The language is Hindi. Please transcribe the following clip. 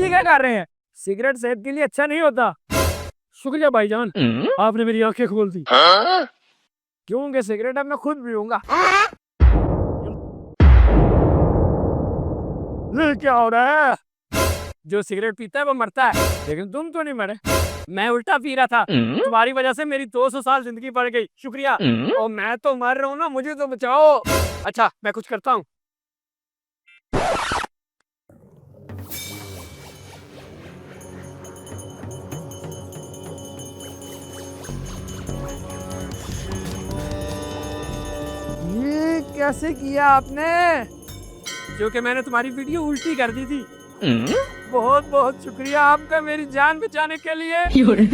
ये क्या कर रहे हैं? सिगरेट सेहत के लिए अच्छा नहीं होता। शुक्रिया भाईजान, आपने मेरी आंखें खोल दी। क्योंकि सिगरेट अब मैं खुद पीऊंगा। क्या हो रहा है? जो सिगरेट पीता है वो मरता है, लेकिन तुम तो नहीं मरे। मैं उल्टा पी रहा था, तुम्हारी वजह से मेरी 200 साल जिंदगी बढ़ गई। शुक्रिया। और मैं तो मर रहा हूँ ना, मुझे तो बचाओ। अच्छा, मैं कुछ करता हूँ। ये कैसे किया आपने? क्योंकि मैंने तुम्हारी वीडियो उल्टी कर दी थी। बहुत बहुत शुक्रिया आपका मेरी जान बचाने के लिए। शुक्रिया।